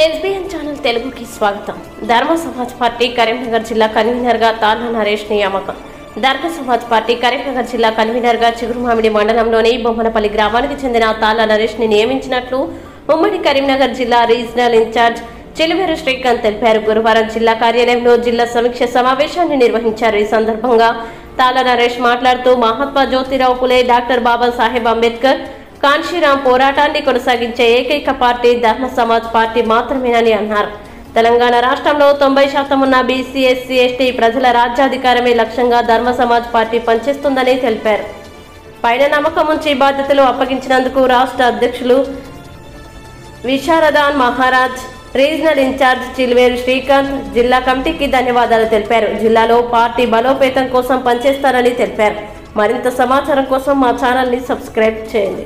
SBN channel తెలుగుకి స్వాగతం. ధర్మ సమాజ్ పార్టీ కరీంనగర్ జిల్లా కన్వీనర్ గా తాళ్ళ నరేష్ నియామకం. ధర్మ సమాజ్ పార్టీ కరీంనగర్ జిల్లా కన్వీనర్ గా చిగురుమామిడి మండలంలోని బొమ్మనపల్లి గ్రామానికి చెందిన తాళ్ళ నరేష్ ని నియమించినట్లు ఉమ్మడి కరీంనగర్ జిల్లా రీజనల్ ఇన్ఛార్జ్ చిలువేరు శ్రీకాంత్ తెలిపారు. గురువారం జిల్లా కార్యాలయంలో జిల్లా సమీక్ష సమావేశాన్ని నిర్వహించారు. ఈ సందర్భంగా తాళ్ళ నరేష్ మాట్లాడుతూ మహాత్మా జ్యోతిరావు పులే, డాక్టర్ బాబాసాహెబ్ అంబేద్కర్, కాన్షీరాం పోరాటాన్ని కొనసాగించే ఏకైక పార్టీ ధర్మ సమాజ్ పార్టీ మాత్రమేనని అన్నారు. తెలంగాణ రాష్ట్రంలో 90% ఉన్న బీసీ, ఎస్సీ, ఎస్టీ ప్రజల రాజ్యాధికారమే లక్ష్యంగా ధర్మ సమాజ్ పార్టీ పనిచేస్తుందని తెలిపారు. పైన నమ్మకం ఉంచి బాధ్యతలు అప్పగించినందుకు రాష్ట్ర అధ్యక్షులు విశారదాన్ మహారాజ్, రీజనల్ ఇన్ఛార్జ్ చిలువేరు శ్రీకాంత్, జిల్లా కమిటీకి ధన్యవాదాలు తెలిపారు. జిల్లాలో పార్టీ బలోపేతం కోసం పనిచేస్తారని తెలిపారు. మరింత సమాచారం కోసం మా ఛానల్ని సబ్స్క్రైబ్ చేయండి.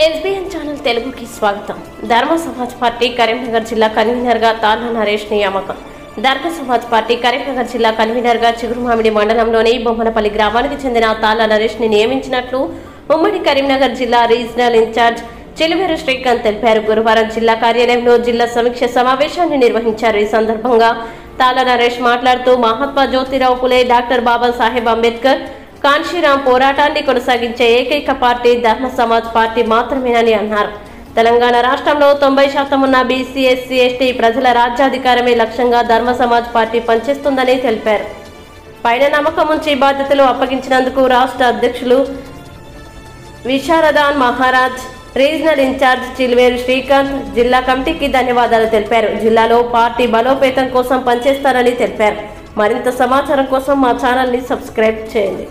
ఎస్బీఎన్ ఛానల్ తెలుగుకి స్వాగతం. ధర్మ సమాజ్ పార్టీ కరీంనగర్ జిల్లా కన్వీనర్ గా తాళ్ళ నరేష్ నియామకం. ధర్మ సమాజ్ పార్టీ కరీంనగర్ జిల్లా కన్వీనర్ గా చిగురుమామిడి మండలంలోని బొమ్మనపల్లి గ్రామానికి చెందిన తాళ్ళ నరేష్ ని నియమించినట్లు ఉమ్మడి కరీంనగర్ జిల్లా రీజనల్ ఇన్ఛార్జ్ చిలువేరు శ్రీకాంత్ తెలిపారు. గురువారం జిల్లా కార్యాలయంలో జిల్లా సమీక్ష సమావేశాన్ని నిర్వహించారు. ఈ సందర్భంగా తాళ్ళ నరేష్ మాట్లాడుతూ మహాత్మా జ్యోతిరావు పులే, డాక్టర్ బాబాసాహెబ్ అంబేద్కర్, కాన్షీరాం పోరాటాన్ని కొనసాగించే ఏకైక పార్టీ ధర్మ సమాజ్ పార్టీ మాత్రమేనని అన్నారు. తెలంగాణ రాష్ట్రంలో 90% ఉన్న బీసీ, ఎస్సీ, ఎస్టీ ప్రజల రాజ్యాధికారమే లక్ష్యంగా ధర్మ సమాజ్ పార్టీ పనిచేస్తుందని తెలిపారు. పైన నమ్మకం ఉంచి బాధ్యతలు అప్పగించినందుకు రాష్ట్ర అధ్యక్షులు విశారదాన్ మహారాజ్, రీజనల్ ఇన్ఛార్జ్ చిలువేరు శ్రీకాంత్, జిల్లా కమిటీకి ధన్యవాదాలు తెలిపారు. జిల్లాలో పార్టీ బలోపేతం కోసం పనిచేస్తారని తెలిపారు. మరింత సమాచారం కోసం మా ఛానల్ని సబ్స్క్రైబ్ చేయండి.